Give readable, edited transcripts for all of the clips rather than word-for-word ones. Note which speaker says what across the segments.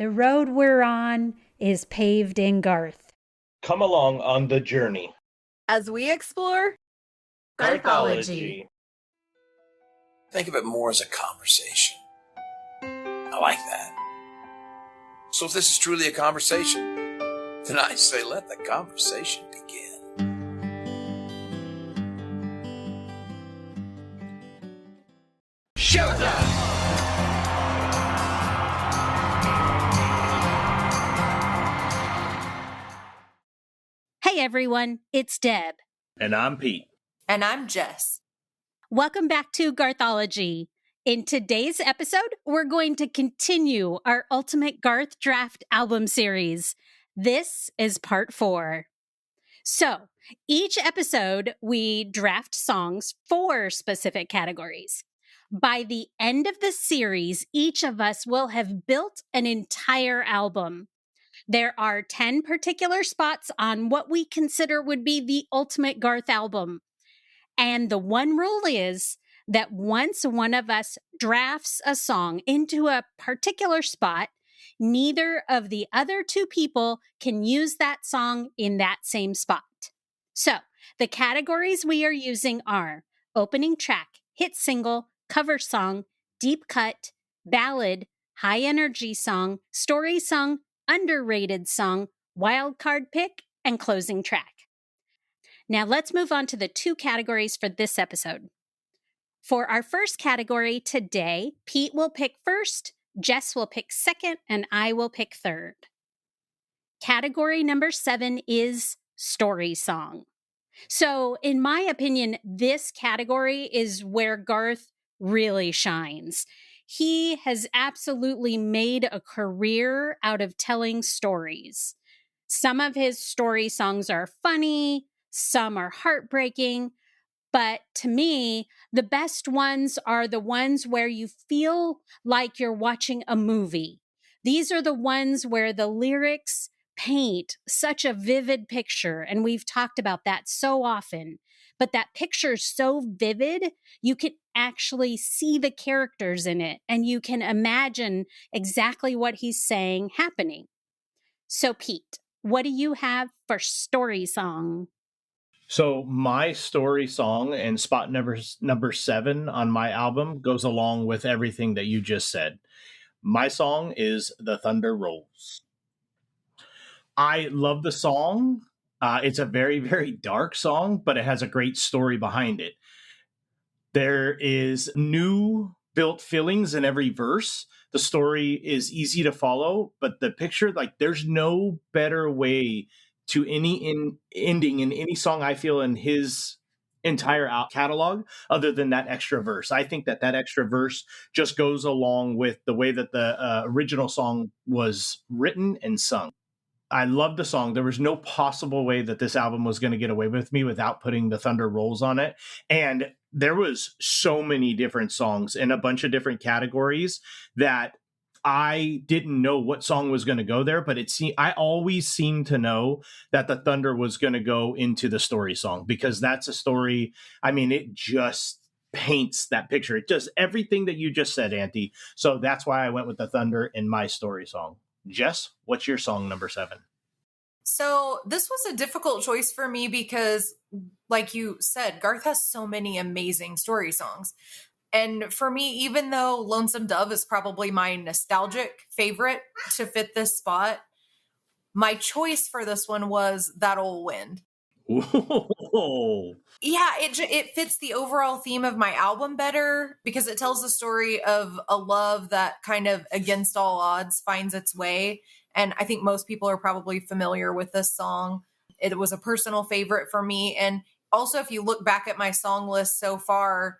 Speaker 1: The road we're on is paved in Garth.
Speaker 2: Come along on the journey
Speaker 3: as we explore
Speaker 2: Garthology.
Speaker 4: Think of it more as a conversation. I like that. So if this is truly a conversation, then I say let the conversation begin. Showtime!
Speaker 1: Hey everyone, it's Deb.
Speaker 2: And I'm Pete.
Speaker 3: And I'm Jess.
Speaker 1: Welcome back to Garthology. In today's episode, we're going to continue our Ultimate Garth Draft album series. This is part 4. So, each episode, we draft songs for specific categories. By the end of the series, each of us will have built an entire album. There are 10 particular spots on what we consider would be the ultimate Garth album. And the one rule is that once one of us drafts a song into a particular spot, neither of the other two people can use that song in that same spot. So the categories we are using are opening track, hit single, cover song, deep cut, ballad, high energy song, story song, underrated song, wildcard pick, and closing track. Now let's move on to the 2 categories for this episode. For our first category today, Pete will pick first, Jess will pick second, and I will pick third. Category number 7 is story song. So in my opinion, this category is where Garth really shines. He has absolutely made a career out of telling stories. Some of his story songs are funny, some are heartbreaking, but to me, the best ones are the ones where you feel like you're watching a movie. These are the ones where the lyrics paint such a vivid picture, and we've talked about that so often. But that picture is so vivid, you can actually see the characters in it, and you can imagine exactly what he's saying happening. So, Pete, what do you have for story song?
Speaker 2: So my story song and spot number 7 on my album goes along with everything that you just said. My song is The Thunder Rolls. I love the song. It's a very, very dark song, but it has a great story behind it. There is new built feelings in every verse. The story is easy to follow, but the picture, like, there's no better way to any ending in any song I feel in his entire catalog other than that extra verse. I think that extra verse just goes along with the way that the original song was written and sung. I love the song. There was no possible way that this album was going to get away with me without putting The Thunder Rolls on it. And there was so many different songs in a bunch of different categories that I didn't know what song was going to go there, but I always seemed to know that The Thunder was going to go into the story song because that's a story. I mean, it just paints that picture. It does everything that you just said, Auntie. So that's why I went with The Thunder in my story song. Jess, what's your song number 7?
Speaker 3: So this was a difficult choice for me because, like you said, Garth has so many amazing story songs. And for me, even though Lonesome Dove is probably my nostalgic favorite to fit this spot, my choice for this one was That Old Wind.
Speaker 2: Whoa.
Speaker 3: Yeah, it fits the overall theme of my album better because it tells the story of a love that kind of against all odds finds its way. And I think most people are probably familiar with this song. It was a personal favorite for me. And also, if you look back at my song list so far,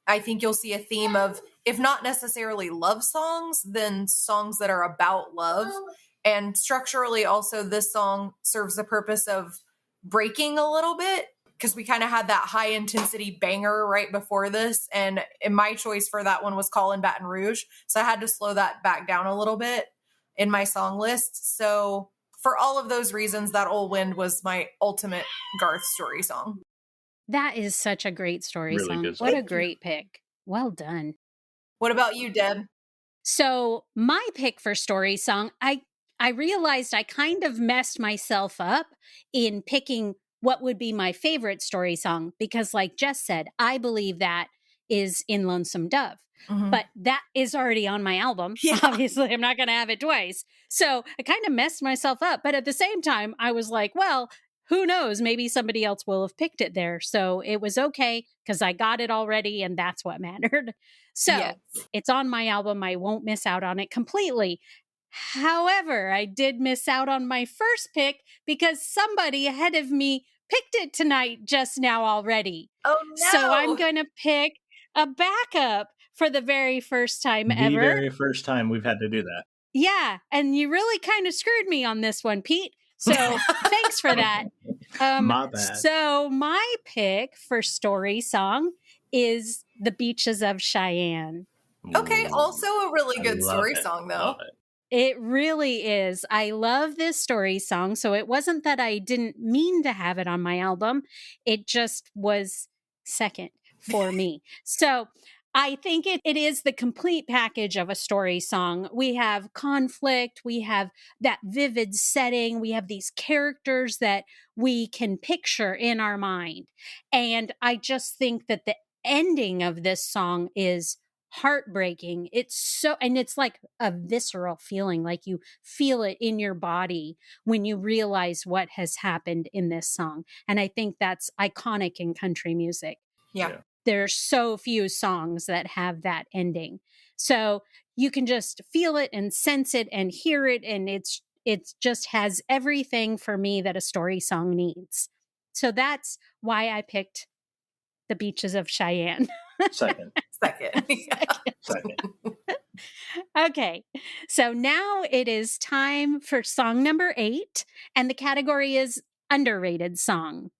Speaker 3: I think you'll see a theme of, if not necessarily love songs, then songs that are about love. And structurally, also, this song serves the purpose of breaking a little bit because we kind of had that high intensity banger right before this. And my choice for that one was Call in Baton Rouge. So I had to slow that back down a little bit in my song list. So for all of those reasons, That Old Wind was my ultimate Garth story song.
Speaker 1: That is such a great story
Speaker 2: Really
Speaker 1: song.
Speaker 2: good
Speaker 1: What
Speaker 2: song.
Speaker 1: a great pick. Well done.
Speaker 3: What about you, Deb?
Speaker 1: So my pick for story song, I realized I kind of messed myself up in picking what would be my favorite story song because, like Jess said, I believe that is in Lonesome Dove.
Speaker 3: Mhm.
Speaker 1: But that is already on my album.
Speaker 3: Yeah.
Speaker 1: Obviously, I'm not going to have it twice. So I kind of messed myself up. But at the same time, I was like, well, who knows? Maybe somebody else will have picked it there. So it was okay because I got it already, and that's what mattered. So
Speaker 3: Yes.
Speaker 1: it's on my album. I won't miss out on it completely. However, I did miss out on my first pick because somebody ahead of me picked it tonight just now already.
Speaker 3: Oh no.
Speaker 1: So I'm going to pick a backup for the very first time
Speaker 2: The
Speaker 1: ever.
Speaker 2: very first time we've had to do that.
Speaker 1: Yeah, and you really kind of screwed me on this one, Pete. So thanks for that.
Speaker 2: My bad.
Speaker 1: So my pick for story song is The Beaches of Cheyenne.
Speaker 3: Okay, also a really
Speaker 2: I
Speaker 3: good
Speaker 2: love
Speaker 3: story
Speaker 2: it.
Speaker 3: song, though.
Speaker 2: Love it.
Speaker 1: It really is. I love this story song. So it wasn't that I didn't mean to have it on my album. It just was second for me. So I think it is the complete package of a story song. We have conflict. We have that vivid setting. We have these characters that we can picture in our mind. And I just think that the ending of this song is heartbreaking. And it's like a visceral feeling, like you feel it in your body when you realize what has happened in this song. And I think that's iconic in country music.
Speaker 3: Yeah.
Speaker 1: There's so few songs that have that ending. So you can just feel it and sense it and hear it. And it just has everything for me that a story song needs. So that's why I picked The Beaches of Cheyenne.
Speaker 2: Second.
Speaker 3: Second. Yeah.
Speaker 2: Second.
Speaker 1: Okay, so now it is time for song number 8, and the category is underrated song.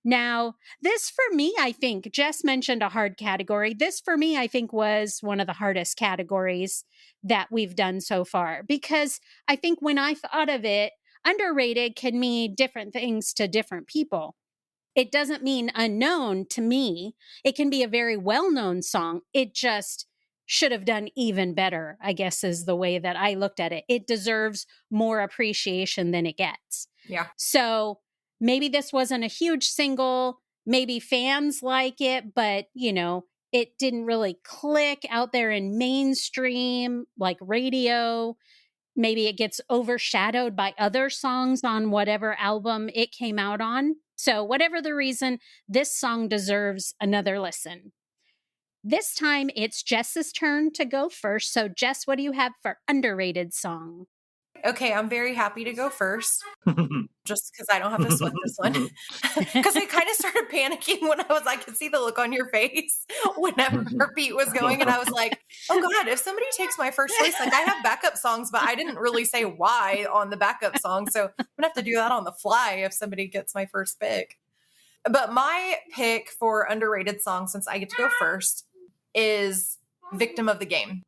Speaker 1: Now, this for me, I think, Jess mentioned a hard category. This for me, I think, was one of the hardest categories that we've done so far, because I think when I thought of it, underrated can mean different things to different people. It doesn't mean unknown to me. It can be a very well-known song. It just should have done even better, I guess, is the way that I looked at it. It deserves more appreciation than it gets.
Speaker 3: Yeah.
Speaker 1: So maybe this wasn't a huge single. Maybe fans like it, but, it didn't really click out there in mainstream, like radio. Maybe it gets overshadowed by other songs on whatever album it came out on. So whatever the reason, this song deserves another listen. This time it's Jess's turn to go first. So Jess, what do you have for underrated song?
Speaker 3: Okay, I'm very happy to go first, just because I don't have to sweat this one. Because I kind of started panicking when I could see the look on your face whenever Pete was going, and I was like, oh God, if somebody takes my first choice, I have backup songs, but I didn't really say why on the backup song, so I'm gonna have to do that on the fly if somebody gets my first pick. But my pick for underrated song, since I get to go first, is Victim of the Game.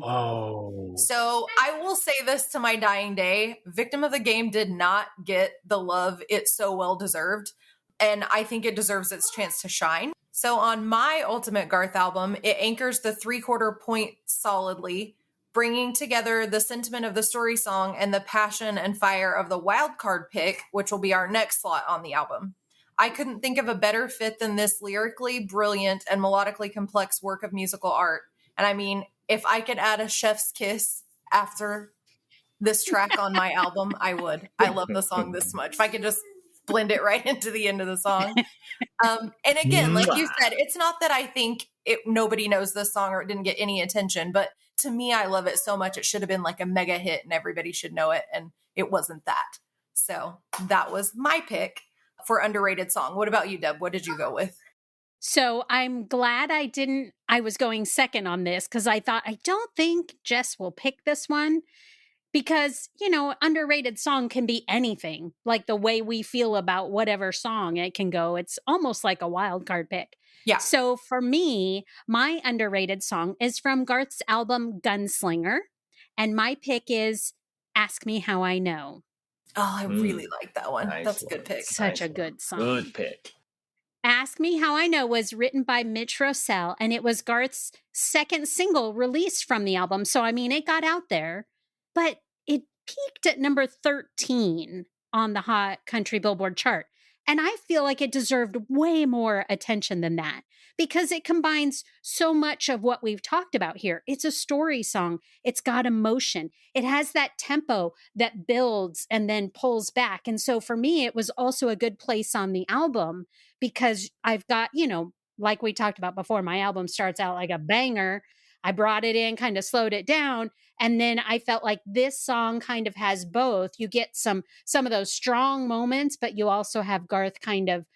Speaker 2: Whoa.
Speaker 3: So I will say this to my dying day. Victim of the Game did not get the love it so well deserved. And I think it deserves its chance to shine. So on my Ultimate Garth album, it anchors the 3/4 point solidly, bringing together the sentiment of the story song and the passion and fire of the wild card pick, which will be our next slot on the album. I couldn't think of a better fit than this lyrically brilliant and melodically complex work of musical art. And I mean, if I could add a chef's kiss after this track on my album, I would. I love the song this much. If I could just blend it right into the end of the song. And again, like you said, it's not that I think nobody knows this song or it didn't get any attention, but to me, I love it so much. It should have been like a mega hit and everybody should know it. And it wasn't that. So that was my pick for underrated song. What about you, Deb? What did you go with?
Speaker 1: So I'm glad I was going second on this because I thought, I don't think Jess will pick this one because, underrated song can be anything, like the way we feel about whatever song it can go. It's almost like a wild card pick.
Speaker 3: Yeah.
Speaker 1: So for me, my underrated song is from Garth's album Gunslinger. And my pick is Ask Me How I Know.
Speaker 3: Oh, I really like that one.
Speaker 2: Nice
Speaker 3: That's a
Speaker 2: one.
Speaker 3: good pick.
Speaker 1: Such a good song.
Speaker 2: Good pick.
Speaker 1: Ask Me How I Know was written by Mitch Rossell, and it was Garth's second single released from the album. So, I mean, it got out there, but it peaked at number 13 on the Hot Country Billboard chart. And I feel like it deserved way more attention than that because it combines so much of what we've talked about here. It's a story song. It's got emotion. It has that tempo that builds and then pulls back. And so for me, it was also a good place on the album because I've got, like we talked about before, my album starts out like a banger. I brought it in, kind of slowed it down. And then I felt like this song kind of has both. You get some of those strong moments, but you also have Garth kind of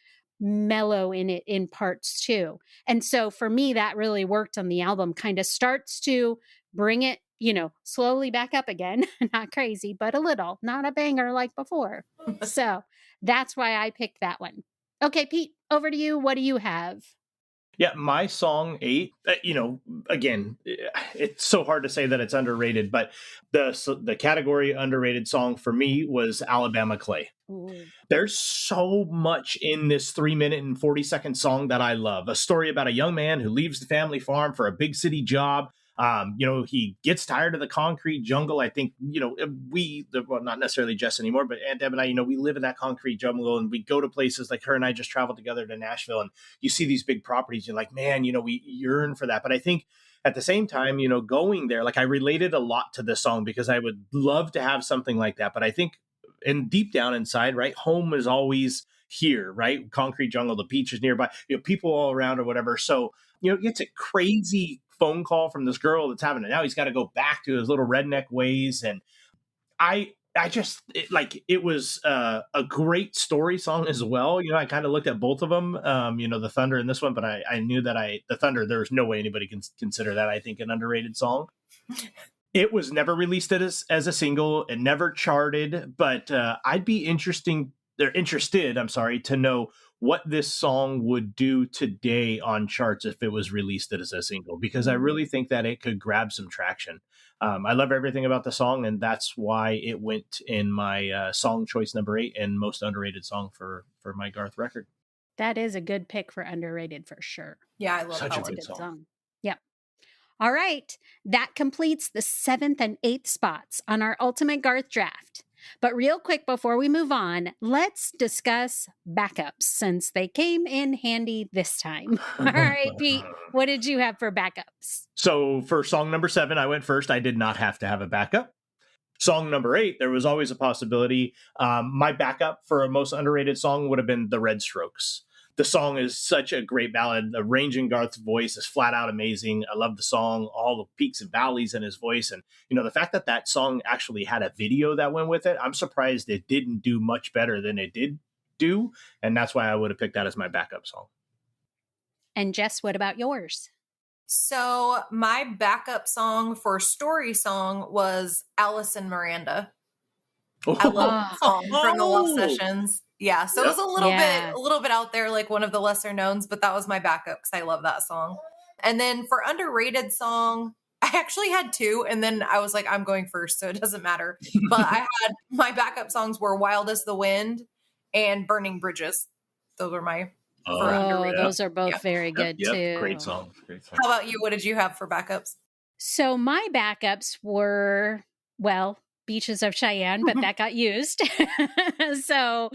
Speaker 1: mellow in it in parts too. And so for me, that really worked on the album, kind of starts to bring it, slowly back up again. Not crazy, but a little, not a banger like before. So that's why I picked that one. Okay, Pete, over to you. What do you have?
Speaker 2: Yeah, my song 8, again, it's so hard to say that it's underrated, but the category underrated song for me was Alabama Clay. Ooh. There's so much in this 3-minute and 40-second song that I love. A story about a young man who leaves the family farm for a big city job. He gets tired of the concrete jungle. I think, not necessarily Jess anymore, but Aunt Deb and I, we live in that concrete jungle and we go to places like her and I just traveled together to Nashville and you see these big properties. You're like, man, we yearn for that. But I think at the same time, going there, like I related a lot to this song because I would love to have something like that. But I think deep down inside, right, home is always here, right? Concrete jungle, the beach is nearby, people all around or whatever. So, it's a crazy phone call from this girl that's having it now. He's got to go back to his little redneck ways. And I just, it was a great story song as well. I kind of looked at both of them, the Thunder and this one, but I knew that the Thunder, there's no way anybody can consider that, I think, an underrated song. It was never released as a single. It never charted, but I'd be interested, to know what this song would do today on charts if it was released as a single, because I really think that it could grab some traction. I love everything about the song, and that's why it went in my song choice number 8 and most underrated song for my Garth record.
Speaker 1: That is a good pick for underrated for sure.
Speaker 3: Yeah, I love
Speaker 2: Such
Speaker 3: that
Speaker 2: a good song.
Speaker 1: Yep. All right. That completes the 7th and 8th spots on our Ultimate Garth Draft. But real quick before we move on, let's discuss backups since they came in handy this time. All right, Pete, what did you have for backups?
Speaker 2: So for song number 7, I went first. I did not have to have a backup. Song number 8, there was always a possibility. My backup for a most underrated song would have been The Red Strokes. The song is such a great ballad. The range in Garth's voice is flat out amazing. I love the song, all the peaks and valleys in his voice. And, the fact that song actually had a video that went with it, I'm surprised it didn't do much better than it did do. And that's why I would have picked that as my backup song.
Speaker 1: And Jess, what about yours?
Speaker 3: So my backup song for story song was Allison Miranda. I love the song from the Love Sessions. Yeah, so it was a little bit out there, like one of the lesser knowns, but that was my backup because I love that song. And then for underrated song, I actually had 2, and then I was like, I'm going first, so it doesn't matter. But I had my backup songs were Wild as the Wind and Burning Bridges. Those are my for underrated.
Speaker 1: Those are both very good too.
Speaker 2: Great song.
Speaker 3: How about you? What did you have for backups?
Speaker 1: So my backups were, Beaches of Cheyenne, but that got used. So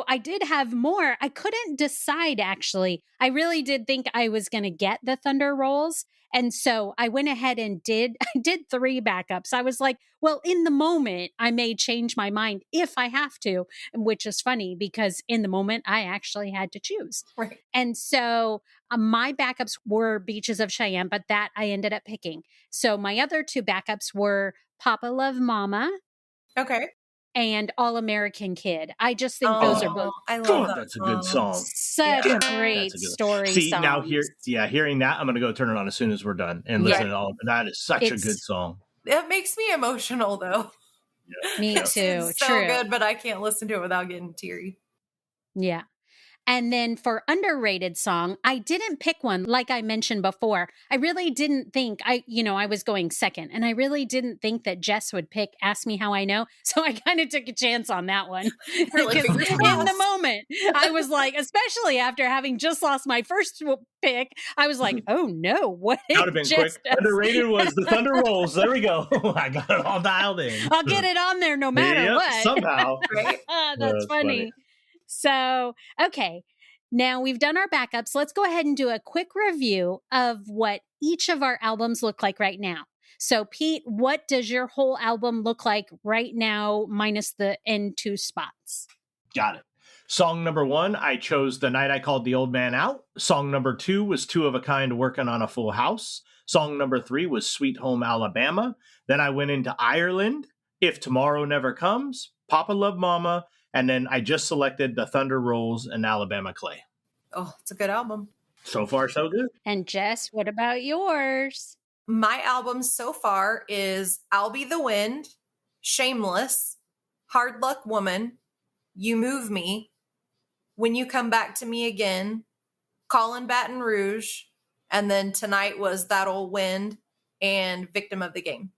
Speaker 1: I did have more. I couldn't decide, actually. I really did think I was going to get the Thunder Rolls. And so I went ahead and did 3 backups. I was like, well, in the moment, I may change my mind if I have to, which is funny because in the moment, I actually had to choose.
Speaker 3: Right.
Speaker 1: And so my backups were Beaches of Cheyenne, but that I ended up picking. So my other 2 backups were Papa Love Mama.
Speaker 3: Okay.
Speaker 1: And All American Kid. I just think those are both.
Speaker 3: I love that.
Speaker 2: That's a good song.
Speaker 1: Such a great story.
Speaker 2: See,
Speaker 1: songs.
Speaker 2: now hearing that, I'm going to go turn it on as soon as we're done and listen to all of it. That is such a good song.
Speaker 3: It makes me emotional, though.
Speaker 1: Me too.
Speaker 3: It's so good, but I can't listen to it without getting teary.
Speaker 1: Yeah. And then for underrated song, I didn't pick one like I mentioned before. I really didn't think I was going second, and I really didn't think that Jess would pick Ask Me How I Know. So I kind of took a chance on that one.
Speaker 3: Really,
Speaker 1: Because
Speaker 3: fingers
Speaker 1: in
Speaker 3: crossed.
Speaker 1: the moment, I was like, especially after having just lost my first pick, I was like, oh no, what
Speaker 2: That would have been
Speaker 1: Jess
Speaker 2: quick.
Speaker 1: does?
Speaker 2: Underrated was the Thunder Rolls. There we go. I got it all dialed in.
Speaker 1: I'll get it on there no matter
Speaker 2: Yep,
Speaker 1: what.
Speaker 2: somehow.
Speaker 3: Right?
Speaker 1: That's
Speaker 2: That's
Speaker 1: funny. So, okay. Now we've done our backups. Let's go ahead and do a quick review of what each of our albums look like right now. So, Pete, what does your whole album look like right now, minus the end 2 spots?
Speaker 2: Got it. Song number 1, I chose The Night I Called the Old Man Out. Song number 2 was Two of a Kind Working on a Full House. Song number 3 was Sweet Home Alabama. Then I went into Ireland, If Tomorrow Never Comes, Papa Love Mama, and then I just selected The Thunder Rolls and Alabama Clay.
Speaker 3: Oh, it's a good album.
Speaker 2: So far, so good.
Speaker 1: And Jess, what about yours?
Speaker 3: My album so far is I'll Be the Wind, Shameless, Hard Luck Woman, You Move Me, When You Come Back to Me Again, Callin' Baton Rouge, and then tonight was That Old Wind and Victim of the Game.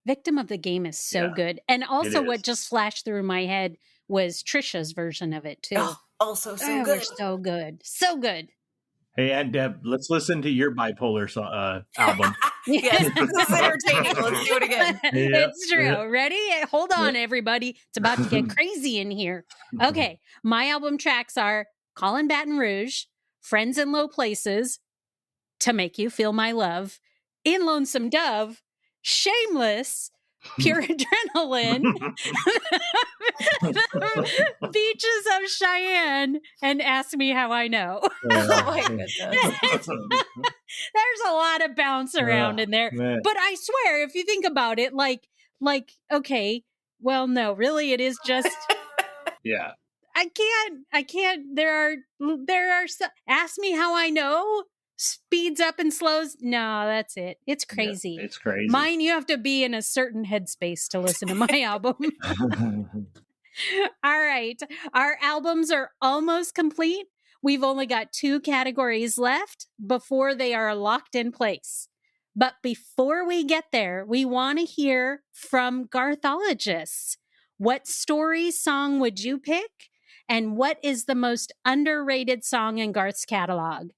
Speaker 1: Victim of the Game is so
Speaker 2: Yeah,
Speaker 1: good. And also
Speaker 2: is.
Speaker 1: what just flashed through my head was Trisha's version of it too.
Speaker 3: Oh, also so
Speaker 1: They
Speaker 3: good.
Speaker 1: were so good. So good.
Speaker 2: Hey, and Deb, let's listen to your bipolar album.
Speaker 3: Yes, this is entertaining. Let's do it again.
Speaker 1: It's true.
Speaker 2: Yeah.
Speaker 1: Ready? Hold on, everybody. It's about to get crazy in here. Okay. My album tracks are Callin' Baton Rouge, Friends in Low Places, To Make You Feel My Love, In Lonesome Dove, Shameless, Pure Adrenaline, Beaches of Cheyenne, and Ask Me How I Know.
Speaker 3: Oh my goodness.
Speaker 1: There's a lot of bounce around in there.
Speaker 2: Man.
Speaker 1: But I swear, if you think about it, like, okay, well, no, really, it is just,
Speaker 2: Yeah.
Speaker 1: I can't, there are, Ask Me How I Know speeds up and slows. No, that's it. It's crazy.
Speaker 2: Yeah, it's crazy.
Speaker 1: Mine, you have to be in a certain headspace to listen to my album. All right. Our albums are almost complete. We've only got 2 categories left before they are locked in place. But before we get there, we want to hear from Garthologists. What story song would you pick? And what is the most underrated song in Garth's catalog?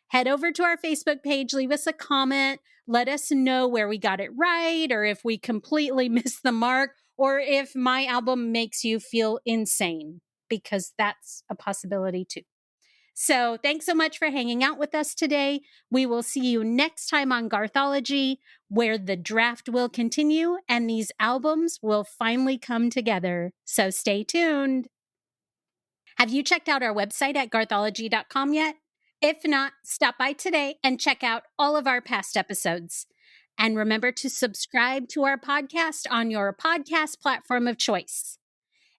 Speaker 1: Head over to our Facebook page, leave us a comment, let us know where we got it right, or if we completely missed the mark, or if my album makes you feel insane, because that's a possibility too. So thanks so much for hanging out with us today. We will see you next time on Garthology, where the draft will continue and these albums will finally come together. So stay tuned. Have you checked out our website at garthology.com yet? If not, stop by today and check out all of our past episodes. And remember to subscribe to our podcast on your podcast platform of choice.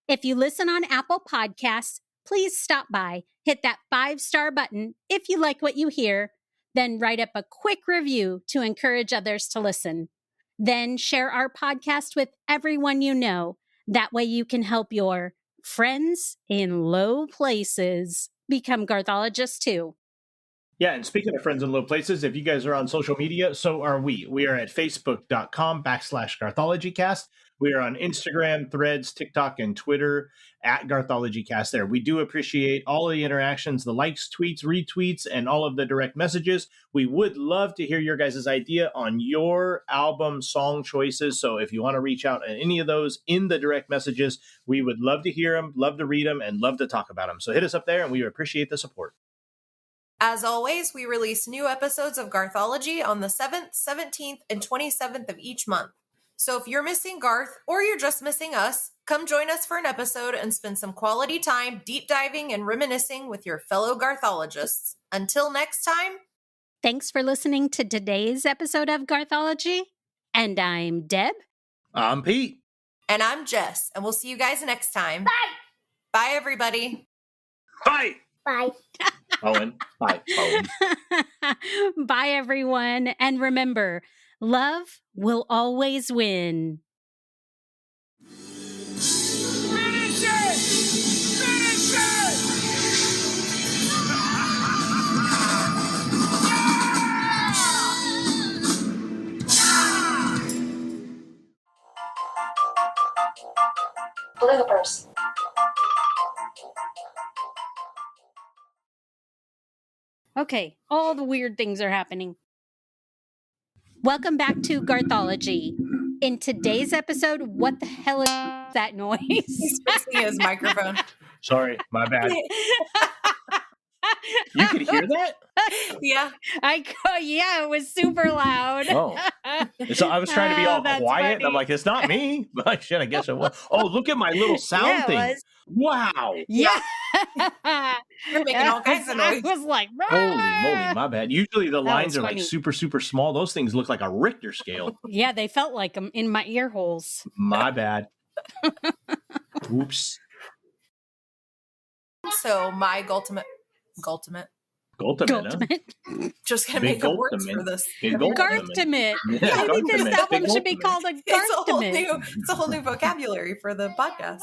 Speaker 1: If you listen on Apple Podcasts, please stop by, hit that 5-star button if you like what you hear, then write up a quick review to encourage others to listen. Then share our podcast with everyone you know. That way you can help your friends in low places become Garthologists too.
Speaker 2: Yeah, and speaking of friends in low places, if you guys are on social media, so are we. We are at facebook.com/GarthologyCast. We are on Instagram, Threads, TikTok, and Twitter at GarthologyCast there. We do appreciate all of the interactions, the likes, tweets, retweets, and all of the direct messages. We would love to hear your guys' idea on your album song choices. So if you want to reach out at any of those in the direct messages, we would love to hear them, love to read them, and love to talk about them. So hit us up there, and we appreciate the support.
Speaker 3: As always, we release new episodes of Garthology on the 7th, 17th, and 27th of each month. So if you're missing Garth or you're just missing us, come join us for an episode and spend some quality time deep diving and reminiscing with your fellow Garthologists. Until next time.
Speaker 1: Thanks for listening to today's episode of Garthology. And I'm Deb.
Speaker 2: I'm Pete.
Speaker 3: And I'm Jess. And we'll see you guys next time. Bye. Bye, everybody.
Speaker 2: Bye.
Speaker 5: Bye.
Speaker 2: Owen. Bye. Owen.
Speaker 1: Bye, everyone. And remember, love will always win.
Speaker 5: Finish it! Finish it! Bloopers.
Speaker 1: Okay, all the weird things are happening. Welcome back to Garthology. In today's episode, what the hell is that noise?
Speaker 3: He's fixing his microphone.
Speaker 2: Sorry, my bad. You could hear that?
Speaker 3: Yeah.
Speaker 1: Yeah, it was super loud.
Speaker 2: Oh. So I was trying to be all
Speaker 1: That's
Speaker 2: quiet.
Speaker 1: funny.
Speaker 2: And I'm like, it's not me. But shit, I guess it was. Oh, look at my little sound
Speaker 1: Yeah, it
Speaker 2: thing.
Speaker 1: was.
Speaker 2: Wow.
Speaker 1: Yeah.
Speaker 3: You're making all kinds of
Speaker 1: I
Speaker 3: noise.
Speaker 1: was like,
Speaker 2: Holy moly, my bad. Usually the lines
Speaker 1: was
Speaker 2: are
Speaker 1: funny.
Speaker 2: like super, super small. Those things look like a Richter scale.
Speaker 1: yeah, they felt like them in my ear holes.
Speaker 2: My bad. Oops.
Speaker 3: So my Gultimate.
Speaker 2: Ultimate.
Speaker 1: Ultimate.
Speaker 3: Just gonna
Speaker 2: Big
Speaker 3: make up words
Speaker 2: ultimate.
Speaker 3: for this.
Speaker 2: Big
Speaker 3: Have you heard
Speaker 2: ultimate.
Speaker 3: it?
Speaker 1: Garthtimate.
Speaker 2: Yeah,
Speaker 1: I think this
Speaker 2: Garthtimate.
Speaker 1: album
Speaker 2: Big
Speaker 1: should be
Speaker 2: ultimate.
Speaker 1: called a
Speaker 3: It's a
Speaker 1: Garthtimate.
Speaker 3: whole new vocabulary for the podcast.